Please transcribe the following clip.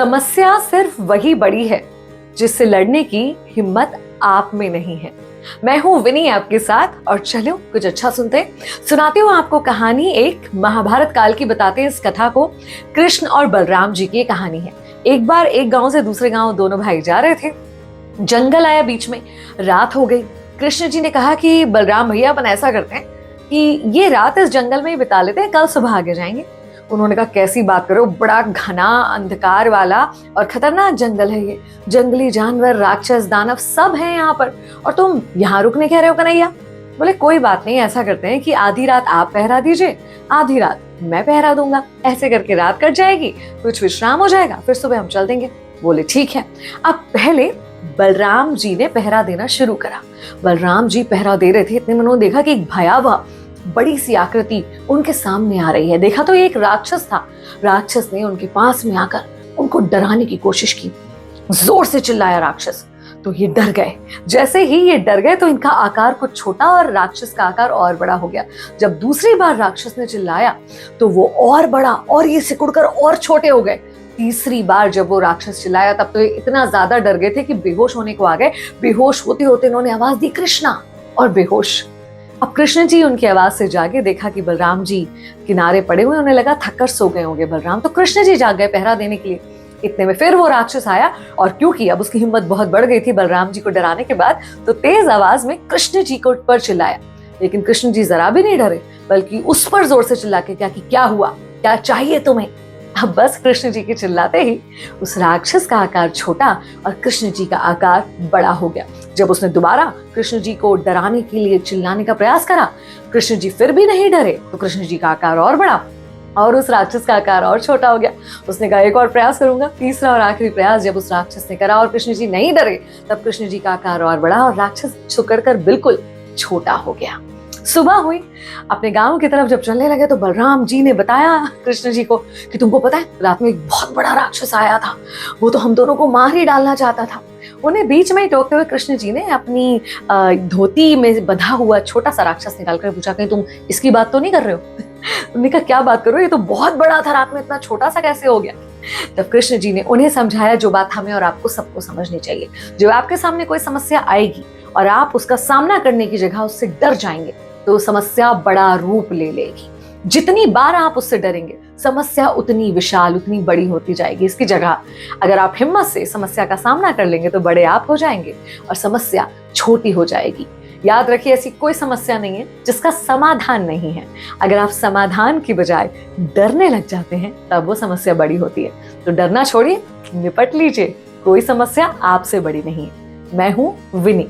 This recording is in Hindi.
समस्या सिर्फ वही बड़ी है जिससे लड़ने की हिम्मत आप में नहीं है। मैं हूं विनी आपके साथ और चलो कुछ अच्छा सुनाती हूँ आपको कहानी। एक महाभारत काल की बताते हैं इस कथा को। कृष्ण और बलराम जी की कहानी है। एक बार एक गांव से दूसरे गांव दोनों भाई जा रहे थे। जंगल आया बीच में, रात हो गई। कृष्ण जी ने कहा कि बलराम भैया अपन ऐसा करते हैं कि ये रात इस जंगल में ही बिता लेते हैं, कल सुबह आगे जाएंगे। उन्होंने कहा कैसी बात करो, बड़ा घना अंधकार वाला और खतरनाक जंगल है ये। जंगली जानवर, राक्षस, दानव सब हैं यहाँ पर और तुम यहाँ रुकने कह रहे हो कन्हैया। बोले कोई बात नहीं, ऐसा करते हैं कि आधी रात आप पहरा दीजिए, आधी रात मैं पहरा दूंगा। ऐसे करके रात कट जाएगी, कुछ विश्राम हो जाएगा, फिर सुबह हम चल देंगे। बोले ठीक है। अब पहले बलराम जी ने पहरा देना शुरू करा। बलराम जी पहरा दे रहे थे, इतने में उन्होंने देखा कि एक भयावह बड़ी सी आकृति उनके सामने आ रही है। देखा तो ये एक राक्षस था। राक्षस ने उनके पास में आकर उनको डराने की कोशिश की। जोर से चिल्लाया राक्षस, तो ये डर गए। जैसे ही ये डर गए तो इनका आकार कुछ छोटा और राक्षस का आकार और बड़ा हो गया। जब दूसरी बार राक्षस ने चिल्लाया तो वो और बड़ा और ये सिकुड़कर और छोटे हो गए। तीसरी बार जब वो राक्षस चिल्लाया तब तो ये इतना ज्यादा डर गए थे कि बेहोश होने को आ गए। बेहोश होते होते इन्होंने आवाज दी कृष्णा, और बेहोश। अब कृष्ण जी उनकी आवाज से जागे, देखा कि बलराम जी किनारे पड़े हुए। उन्हें लगा थककर सो गए होंगे बलराम, तो कृष्ण जी जाग गए पहरा देने के लिए। इतने में फिर वो राक्षस आया और क्योंकि अब उसकी हिम्मत बहुत बढ़ गई थी बलराम जी को डराने के बाद, तो तेज आवाज में कृष्ण जी को पर चिल्लाया। लेकिन कृष्ण जी जरा भी नहीं डरे, बल्कि उस पर जोर से चिल्ला के क्या हुआ, क्या चाहिए तुम्हें। अब बस कृष्ण जी के चिल्लाते ही उस राक्षस का आकार छोटा और कृष्ण जी का आकार बड़ा हो गया। जब उसने दोबारा कृष्ण जी को डराने के लिए चिल्लाने का प्रयास करा, कृष्ण जी फिर भी नहीं डरे, तो कृष्ण जी का आकार और बढ़ा और उस राक्षस का आकार और छोटा हो गया। उसने कहा एक और प्रयास करूंगा। तीसरा और आखिरी प्रयास जब उस राक्षस ने करा और कृष्ण जी नहीं डरे, तब कृष्ण जी का आकार और बढ़ा और राक्षस सिकुड़कर बिल्कुल छोटा हो गया। सुबह हुई, अपने गांव की तरफ जब चलने लगे तो बलराम जी ने बताया कृष्ण जी को कि तुमको पता है रात में एक बहुत बड़ा राक्षस आया था, वो तो हम दोनों को मार ही डालना चाहता था। उन्हें बीच में ही टोकते हुए कृष्ण जी ने अपनी धोती में बंधा हुआ छोटा सा राक्षस निकाल कर पूछा कहीं तुम इसकी बात तो नहीं कर रहे हो। उन्होंने कहा क्या बात करो, ये तो बहुत बड़ा था, रात में इतना छोटा सा कैसे हो गया। तब कृष्ण जी ने उन्हें समझाया जो बात हमें और आपको सबको समझनी चाहिए। जो आपके सामने कोई समस्या आएगी और आप उसका सामना करने की जगह उससे डर जाएंगे तो समस्या बड़ा रूप ले लेगी। जितनी बार आप उससे डरेंगे समस्या उतनी विशाल, उतनी बड़ी होती जाएगी। इसकी जगह अगर आप हिम्मत से समस्या का सामना कर लेंगे तो बड़े आप हो जाएंगे और समस्या छोटी हो जाएगी। याद रखिए ऐसी कोई समस्या नहीं है जिसका समाधान नहीं है। अगर आप समाधान की बजाय डरने लग जाते हैं तब वो समस्या बड़ी होती है। तो डरना छोड़िए, निपट लीजिए। कोई समस्या आपसे बड़ी नहीं है। मैं हूं विनी।